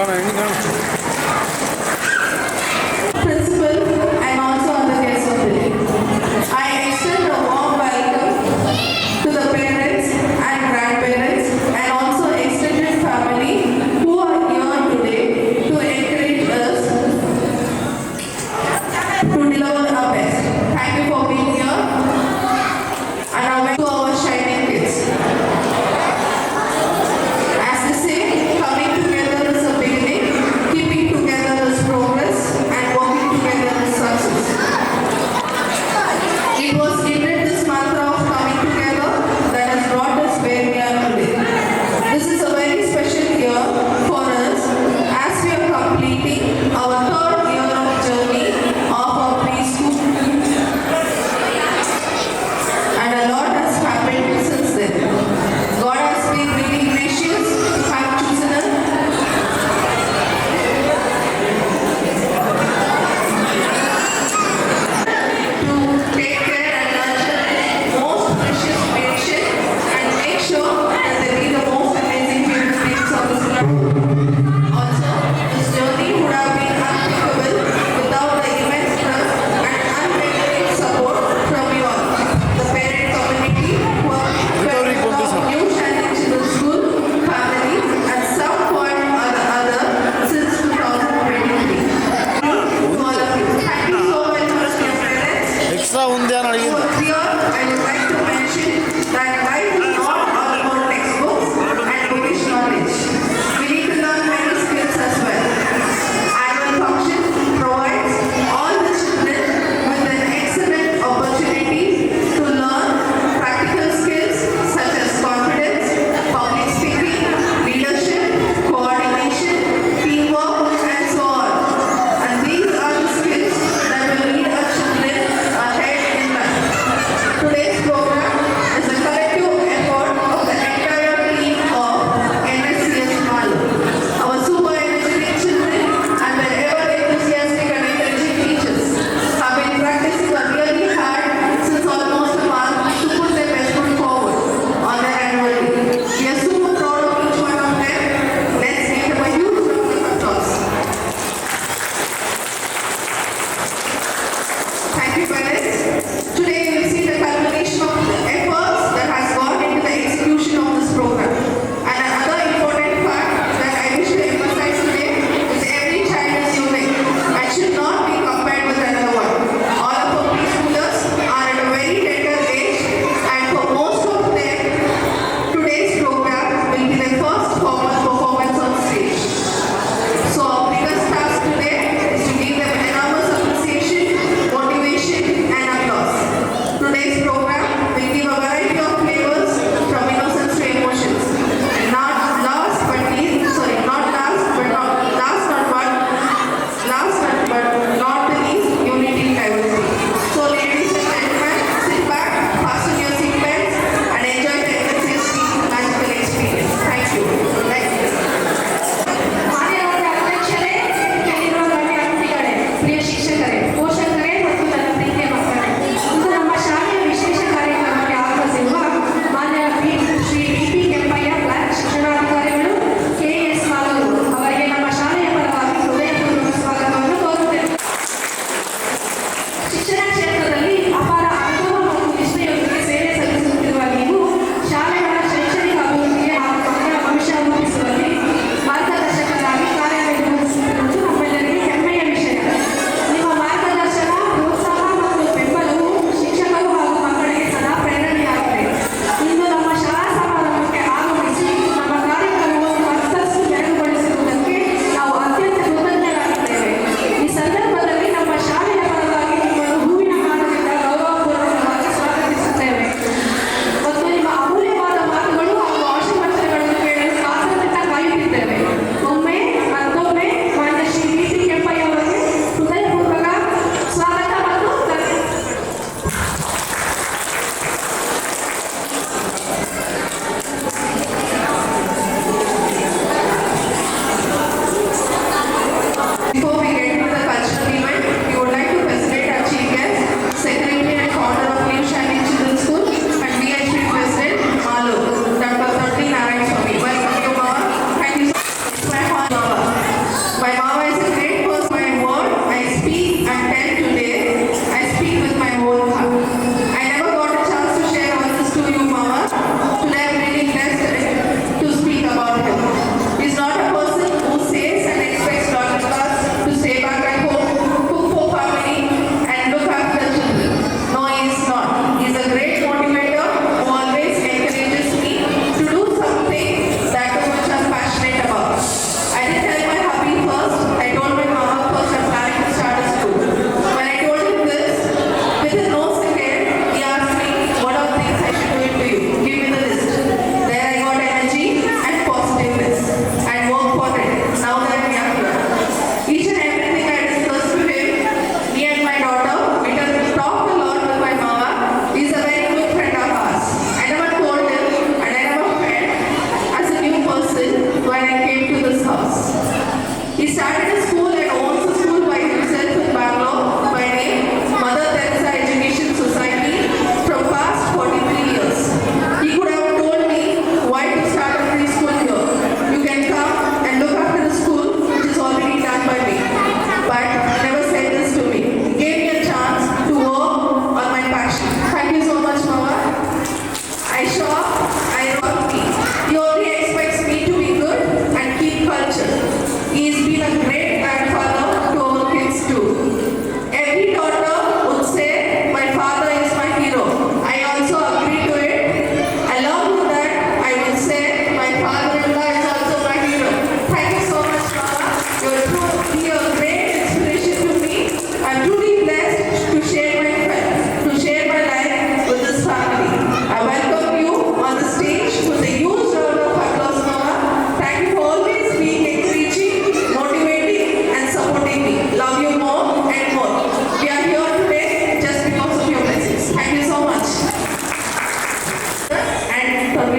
Principal and also other guests of the day. I extend a warm welcome to the parents and grandparents and also extended family who are here today to encourage us to deliver our best. Thank you for being here and our to our shining kids. As they say, coming together is a beginning,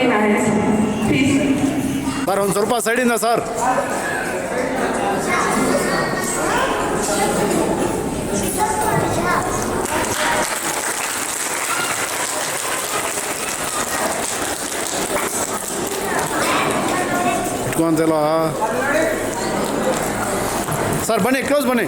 in our hands. Please. Sir ಒಂದು ಸ್ವಲ್ಪ ಸೈಡಿಂದ sir. ಇಟ್ಕೊಂತಿಲ್ಲ sir, ಬನ್ನಿ close ಬನ್ನಿ.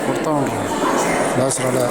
ಕೊಡ್ತಾ ಉಂಟ್ರಿ ದಾಸರಲ್ಲ.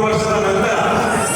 ವರ್ಷದ ನಂತರ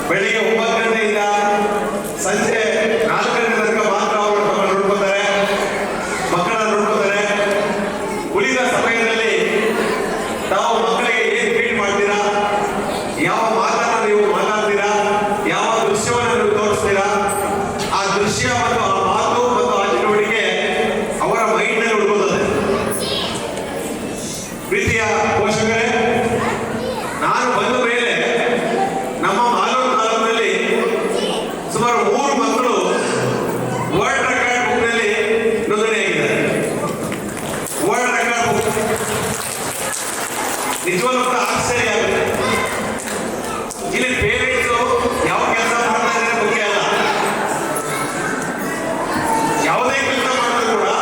ಬೆಳಿಗ್ಗೆ 9 ಗಂಟೆಯಿಂದ ಸಂಜೆ 4 ಗಂಟೆ ತನಕ ಮಾತ್ರ ಅವರು ನೋಡ್ಕೊತಾರೆ, ಮಕ್ಕಳನ್ನ ನೋಡ್ಕೊತಾರೆ. ಉಳಿದ ಸಮಯದಲ್ಲಿ ತಾವು ಮಕ್ಕಳಿಗೆ ಏನ್ ಫೀಡ್ ಮಾಡ್ತೀರಾ, ಯಾವ ಮಾತನ್ನ ನೀವು ಮಾತಾಡ್ತೀರಾ, ಯಾವ ದೃಶ್ಯವನ್ನು ನೀವು ತೋರಿಸ್ತೀರಾ, ಆ ದೃಶ್ಯ ಮತ್ತು ಆ ಮಾತು ಮತ್ತು ಆ ಚಟುವಟಿಕೆ ಅವರ ಮೈಂಡ್ ನಲ್ಲಿ ಉಳ್ಕೋತದೆ. ಪ್ರೀತಿಯ ಪೋಷಕರೇ, ನಾನು ಬಂದ ಮೇಲೆ ನಮ್ಮ ಮಾಲೂರು ತಾಲೂಕಿನಲ್ಲಿ ಸುಮಾರು 3 ಮಕ್ಕಳು ವರ್ಲ್ಡ್ ರೆಕಾರ್ಡ್ ಬುಕ್ ನಲ್ಲಿ ನೋಂದಣಿಯಾಗಿದ್ದಾರೆ. ವರ್ಲ್ಡ್ ರೆಕಾರ್ಡ್ ಬುಕ್ ನಿಜವಾಗ್ಲೂ ಆಶ್ಚರ್ಯ ಆಗುತ್ತೆ. ಇಲ್ಲಿ ಪೇರೆಂಟ್ಸ್ ಯಾವ ಕೆಲಸ ಮಾಡ್ತಾ ಇದ್ದಾರೆ ಮುಖ್ಯ ಅಲ್ಲ, ಯಾವುದೇ ಕೆಲಸ ಮಾಡಿದ್ರು ಕೂಡ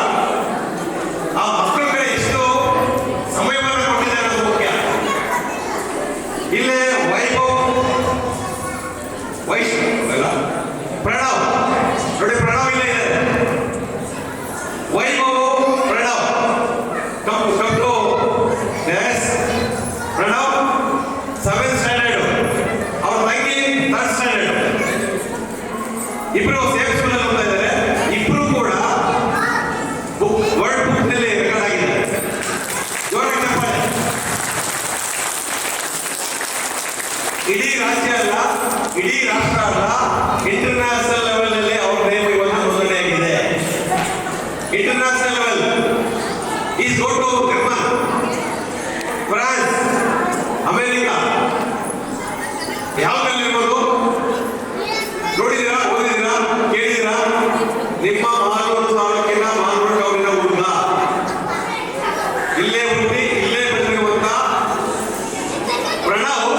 ಆ ಮಕ್ಕಳ ಕಡೆ ಎಷ್ಟು ಸಮಯವನ್ನು ಕೊಟ್ಟಿದ್ದಾರೆ ಅನ್ನೋದು ಮುಖ್ಯ. ಇಲ್ಲೇ ಪ್ರಣವ್ ನೋಡಿ, ಪ್ರಣವ್ ಇಲ್ಲೇ ಇದೆ. Vaibhav Pranav come to S Pranav 7th standard, ಅವ್ರ ತಂಗಿ 3rd ಸ್ಟ್ಯಾಂಡರ್ಡ್. ಇಬ್ರು ಸೇಮ್ ಸ್ಕೂಲ್ ಅಲ್ಲಿ ಓದ್ತಾ ಇದ್ದಾರೆ. ಇಬ್ರು ಕೂಡ ವರ್ಲ್ಡ್ ಬುಕ್ ನಲ್ಲಿ ರೆಕಾರ್ಡ್ ಆಗಿದ್ದಾರೆ. ಜೋರಾಗಿ ಚಪ್ಪಾಳೆ. ಇಡೀ ರಾಜ್ಯ ಅಲ್ಲ, ಇಡೀ ರಾಷ್ಟ್ರ ಅಲ್ಲ, ಇಂಟರ್ನ್ಯಾಷನಲ್ ಲೆವೆಲ್ ನಲ್ಲಿ ಅವ್ರ ನೇಮ್ ಇವತ್ತು ನೋಂದಣಿಯಾಗಿದೆ. International level is go to German, France, America, ಯಾವ್ದಲ್ಲಿರ್ಬೋದು. ನೋಡಿದಿರಾ, ಓದಿದಿರಾ, ಕೇಳಿದಿರಾ? ನಿಮ್ಮ ಮಾಲೂರು ತಾಲೂಕಿನ ಮಾಲೂರು ಟೌನಿನ ಹುಡುಗ, ಇಲ್ಲೇ ಹುಟ್ಟಿ ಇಲ್ಲೇ ಬೆಳೆದಿರುವಂತ ಪ್ರಣವ್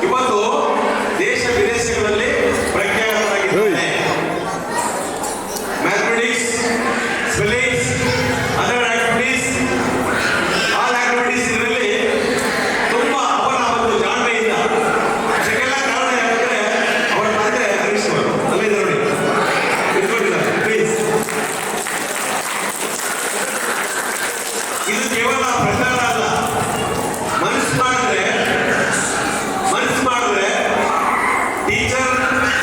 ಇವತ್ತು ದೇಶ ವಿದೇಶಗಳಲ್ಲಿ ಪ್ರಖ್ಯಾತರಾಗಿದ್ದಾರೆ. Mathematics, spellings, other activities, all activities ಇದರಲ್ಲಿ ತುಂಬಾ ಅವರ ಒಂದು ಜಾಣ್ಮೆಯಿಂದ. ಇದಕ್ಕೆಲ್ಲ ಕಾರಣ ಯಾಕಂದ್ರೆ ಅವರ ತಂದೆ ಹರೀಶ್ ಅವರು ಅಲ್ಲಿದೆ ನೋಡಿ, ಇಟ್ಕೊಂಡಿದ್ದಾರೆ. ಪ್ಲೀಸ್, ಇದು ಕೇವಲ ಪ್ರಚಾರ ಅಲ್ಲ. ಮನಸ್ಸು ಮಾಡಿದ್ರೆ teacher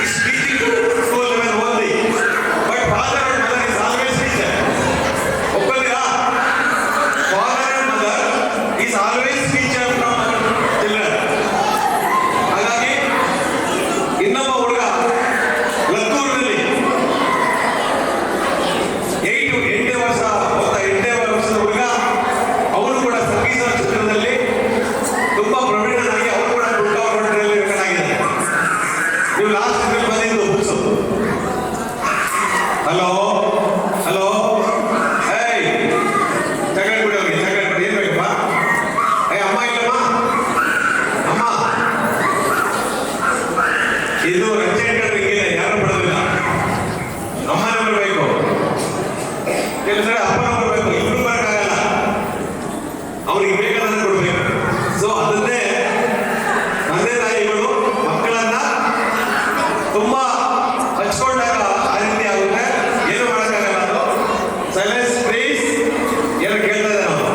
is teaching school level only, but father and mother is always teacher. ಒಪ್ಪಲಿರಾ? Father and mother is always teacher from children. ಹಾಗಾಗಿ ಇನ್ನೊಬ್ಬ ಹುಡುಗ ಲತ್ತೂರಿನಲ್ಲಿ 8ನೇ ವರ್ಷದ ಹುಡುಗ, ಅವನು ಕೂಡ ಸಂಗೀತ ಚಿತ್ರದಲ್ಲಿ ತುಂಬಾ ಪ್ರವೀಣನಾಗಿ ಅವರು ಕೂಡ ರೆಕಾರ್ಡ್ ಆಗಿದ್ದಾರೆ. ನೀವು ಲಾಸ್ಟ್ ಬಂದಿದ್ದು ಬುಕ್ಸ್. ಹಲೋ ಹಲೋ, ಏಯ್ ಜಗಳ ಬಿಡಿ, ಅವ್ರಿಗೆ ಜಗಳ ಬಿಡಿ. ಏನ್ ಬೇಕಪ್ಪ? ಅಮ್ಮ ಇಲ್ಲಮ್ಮ, ಅಮ್ಮ ಇದು ರೆಂಜೆಂಟ್ ಹಿಂಗಿದೆ, ಯಾರು ಬಿಡೋದಿಲ್ಲ. ಅಮ್ಮನ ಬರಬೇಕು, ಕೆಲಸ ಅಪ್ಪನ ಬರಬೇಕು, ಇಬ್ರು ಬರೋಕ್ಕಾಗಲ್ಲ. ಅವ್ರಿಗೆ ಬೇಕಾದ್ರೆ ಕೊಡ್ಬೇಕು. ಸೊ ಅದನ್ನೇ ತಂದೆ ತಾಯಿಗಳು ಮಕ್ಕಳನ್ನ ತುಂಬಾ ಹಚ್ಕೊಂಡಾಗ ಆ ರೀತಿ ಆಗುತ್ತೆ. ಏನು ಮಾಡೋಕ್ಕಾಗಲ್ಲ. ಅದು ಸೈಲೆನ್ಸ್ ಪ್ಲೀಸ್. ಏನು ಕೇಳ್ತಾ ಇದ್ದಾರೆ ನಾವು?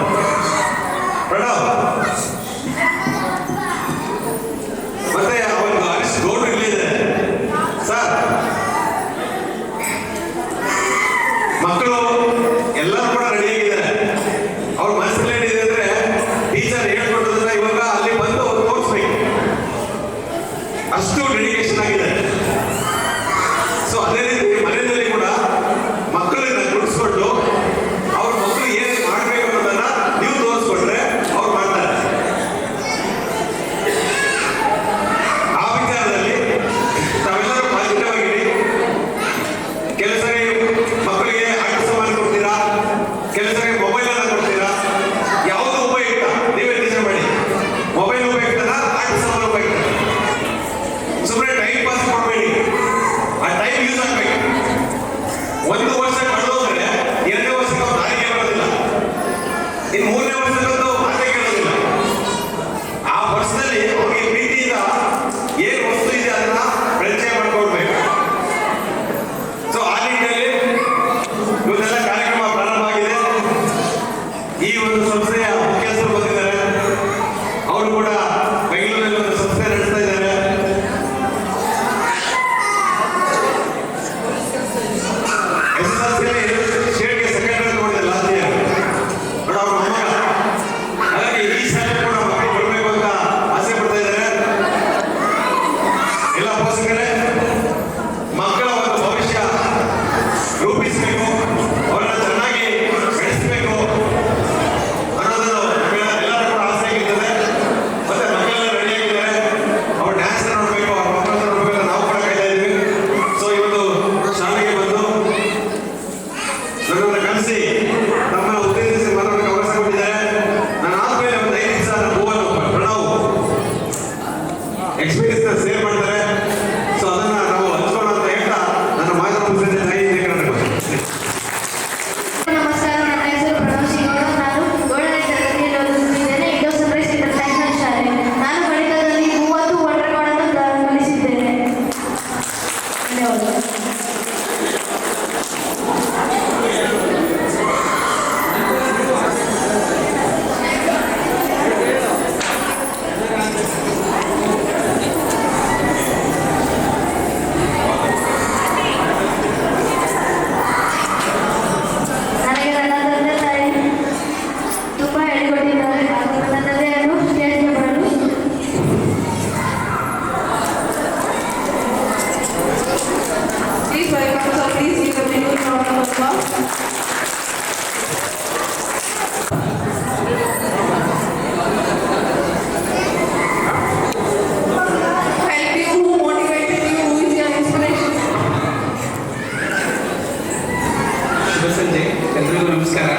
ಪ್ರಣವ್ ಮತ್ತೆ ಅವನು ಹರೀಶ್ ಗೌಡ್ರು ಇಲ್ಲಿದೆ ಸರ್. ಮಕ್ಕಳು ಎಲ್ಲರೂ ಕೂಡ ರೆಡಿಯಾಗಿದ್ದಾರೆ. ಅವ್ರ ಮನಸ್ಸಲ್ಲಿ ಏನಿದೆ ಅಂದ್ರೆ ಟೀಚರ್ ಹೇಳ್ಕೊಟ್ಟದನ್ನ ಇವಾಗ ಅಲ್ಲಿ ಬಂದು ಅವ್ರು ತೋರಿಸ್ಬೇಕು, ಅಷ್ಟು ಡೆಡಿಕೇಶನ್ ಆಗಿದೆ. ಸೊ ಅದೇ ರೀತಿ ಮನೆಯಲ್ಲಿ ಕೂಡ ಮಕ್ಕಳನ್ನ ಗುಡಿಸ್ಕೊಂಡು ಅವ್ರ ಮಕ್ಕಳು ಏನ್ ಮಾಡ್ಬೇಕು ಅನ್ನೋದನ್ನ ನೀವು ತೋರಿಸ್ಕೊಂಡ್ರೆ ಅವ್ರು ಮಾಡ್ತಾರೆ. ಆ ವಿಚಾರದಲ್ಲಿ ತಾವೆಲ್ಲರೂ ಪಾಸಿಟಿವ್ ಆಗಿರಿ. ಕೆಲಸ ಮಕ್ಕಳಿಗೆ ಆಟ ಸಾಮಾನು ಕೊಡ್ತೀರಾ, ಕೆಲಸ ಮೊಬೈಲ್ ಅನ್ನ ಕೊಡ್ತೀರಾ, ಯಾವುದು ಉಪಯುಕ್ತ ನೀವೇ ಡಿಸೈಡ್ ಮಾಡಿ. ಮೊಬೈಲ್ ಉಪಯುಕ್ತನ, ಆಟ ಸಾಮಾನು ಉಪಯುಕ್ತ. ಸುಮ್ಮನೆ ಟೈಮ್ ಪೋಷಕರೇ, ಮಕ್ಕಳ ಒಂದು ಭವಿಷ್ಯ ರೂಪಿಸಬೇಕು, ಅವರನ್ನ ಚೆನ್ನಾಗಿ ಬೆಳೆಸಬೇಕು ಅನ್ನೋದು ಎಲ್ಲರೂ ಕೂಡ ಆಸೆ ಆಗಿರ್ತದೆ. ಮತ್ತೆ ಮಕ್ಕಳೆಲ್ಲ ರೆಡಿ ಆಗಿದ್ದಾರೆ, ಅವ್ರ ಡ್ಯಾನ್ಸ್ ನೋಡ್ಬೇಕು, ಅವ್ರ ಮಕ್ಕಳನ್ನ ನೋಡ್ಬೇಕು, ನಾವು ಕೂಡ ಕಾಯ್ತಾ ಇದ್ದೀವಿ. ಸೊ ಇವತ್ತು ಶಾಲೆಗೆ ಬಂದು ನನ್ನನ್ನು ಕಲಿಸಿ ನಮ್ಮನ್ನು ಉತ್ತೇಜಿಸಿ ಮಾತಾಡೋಕ್ಕೆ ಅವಕಾಶ ಕೊಟ್ಟಿದ್ದಾರೆ. ನಾನು ಆದ್ಮೇಲೆ ಒಂದು 5 ನಿಮಿಷ ಭುವನ್ ಪ್ರಣವ್ ಎಕ್ಸ್ಪೀರಿಯನ್ಸ್ ಶೇರ್ ಮಾಡ್ತಾರೆ. ಸೊ ಅದನ್ನ ನಾವು ಹಂಚ್ಕೊಳ್ಳೋಣ ಅಂತ ಹೇಳ್ತಾ ನನ್ನ ಮಾಹಿತಿ ಮುಗಿಸಿದ್ರೆ ನಮಸ್ಕಾರ, ನನ್ನ ಹೆಸರು ಪ್ರಣವ್ ಸಿಂಗೌಡ. ನಾನು 7ನೇ ತರಗತಿಯಲ್ಲಿ ಓದುತ್ತಿದ್ದೇನೆ. ಇಂಡೋ ಸನ್ರೈಸ್ ಇಂಟರ್ನ್ಯಾಷನಲ್ ಶಾಲೆ. ನಾನು ಗಣಿತದಲ್ಲಿ 30 ವರ್ಲ್ಡ್ ರೆಕಾರ್ಡನ್ನು ಗಳಿಸಿದ್ದೇನೆ. ಧನ್ಯವಾದ. ನನಗೆ ನನ್ನ ತಂದೆ ತಾಯಿ ತುಂಬ ಹೇಳಿಕೊಟ್ಟಿದ್ದಾರೆ. ಹಾಗೂ ನನ್ನ ತಂದೆಯನ್ನು ಸ್ಟೇಜ್ಗೆ ಬರಲು Please welcome, sir. Please give a big round of applause. Help you, who motivated you, who is your inspiration? ಶುಭ ಸಂಜೆ, ಎಲ್ರಿಗೂ ನಮಸ್ಕಾರ.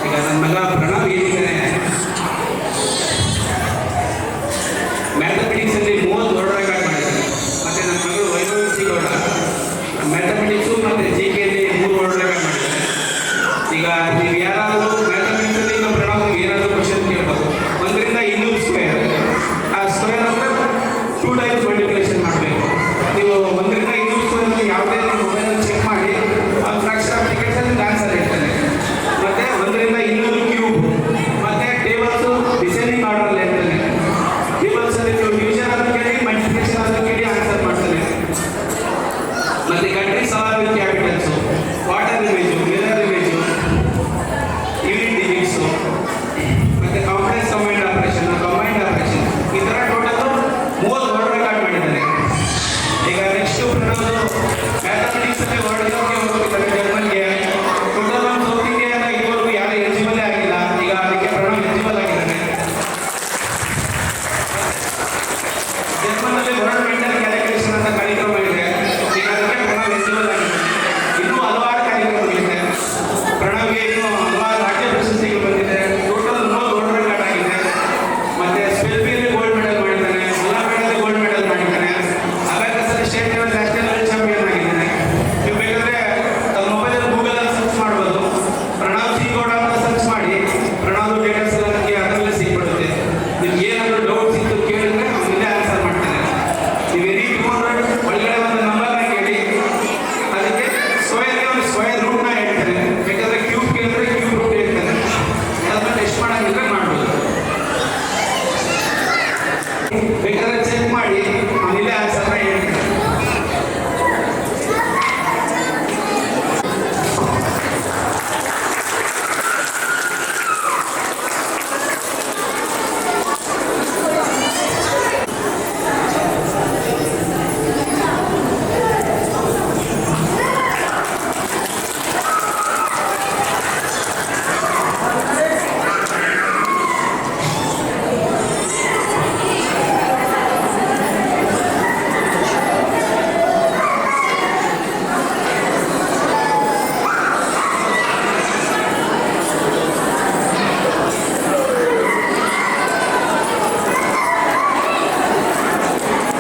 ಈಗ ನನ್ನ ಮಗ ಪ್ರಣವ್ ಏನಿದ್ದಾರೆ, ಮ್ಯಾಥಮೆಟಿಕ್ಸ್ ಅಲ್ಲಿ 30 ವರ್ಲ್ಡ್ ರೆಕಾರ್ಡ್ ಮಾಡಿದ್ದಾರೆ. ಮತ್ತೆ ನನ್ನ ಮಗಳು ವೈಭವ್ ಸಿಗೌಡ ಮ್ಯಾಥಮೆಟಿಕ್ಸು ಮತ್ತೆ GK ಅಲ್ಲಿ 3 ವರ್ಲ್ಡ್ ರೆಕಾರ್ಡ್ ಮಾಡಿದ್ದಾರೆ. ಈಗ ನೀವು ಯಾರಾದರೂ ಮ್ಯಾಥಮೆಟಿಕ್ಸ್ ಅಲ್ಲಿ ಈಗ ಪ್ರಣವ್ ಏನಾದರೂ ಕ್ವಶನ್ ಕೇಳ್ಬೋದು. 1ರಿಂದ 200 ಸ್ಕ್ವೇರ್, ಆ ಸ್ಕ್ವೇರ್ ಅಂದ್ರೆ 2 ಟೈಮ್ಸ್ ಮಲ್ಟಿಪ್ಲಿಕೇಶನ್ ಮಾಡಬೇಕು. ನೀವು 1ರಿಂದ 200 ಸ್ಕ್ವೇರ್ ಯಾವುದೇ ಮೊಬೈಲ್ ಚೆಕ್ ಮಾಡಿ ಆ ಫ್ರಾಕ್ಷನ್ ಆಫ್ ಟಿಕೆಟ್ಸ್ ಅಲ್ಲಿ ಆನ್ಸರ್ ಇರ್ತದೆ. ಮತ್ತೆ 1ರಿಂದ 200 ಕ್ಯೂಬ್, ಮತ್ತೆ ಟೇಬಲ್ಸ್ ಡಿಸೈನಿಂಗ್ ಆರ್ಡರ್ ಅಲ್ಲಿ ಇರ್ತದೆ. ಟೇಬಲ್ಸ್ ಅಲ್ಲಿ ನೀವು ಡಿವಿಷನ್ ಆದ್ರೂ ಕೇಳಿ, ಮಲ್ಟಿಪ್ಲಿಕೇಶನ್ ಆದ್ರೂ ಕೇಳಿ ಆನ್ಸರ್ ಮಾಡ್ತಾರೆ. ಮತ್ತೆ countries are with capitals, water image, mirror image, unit digits, ಮತ್ತೆ ಕಾಂಪ್ಲೆಕ್ಸ್ ಕಂಬೈನ್ಡ್ ಆಪರೇಷನ್, ಈ ತರ ಟೋಟಲ್ 30 ವರ್ಲ್ಡ್ ರೆಕಾರ್ಡ್ ಮಾಡಿದ್ದಾರೆ. ಈಗ ನೆಕ್ಸ್ಟ್ ಪ್ರಣವ್ ಮ್ಯಾಥಮೆಟಿಕ್ಸ್ ಅಲ್ಲಿ ವರ್ಲ್ಡ್ ಕಪ್ಗೆ ಹೋಗ್ತಿದ್ದಾರೆ ಜರ್ಮನ್ಗೆ. ಟೋಟಲ್ ಒಂದು ಸೌತ್ ಇಂಡಿಯಾದ ಇದುವರೆಗೂ ಯಾರು ಎಲಿಜಿಬಲ್ ಆಗಿಲ್ಲ. ಈಗ ಅದಕ್ಕೆ ಪ್ರಣವ್ ಎಲಿಜಿಬಲ್ ಆಗಿದ್ದಾನೆ. ಜರ್ಮನ್ ಅಲ್ಲಿ ವರ್ಲ್ಡ್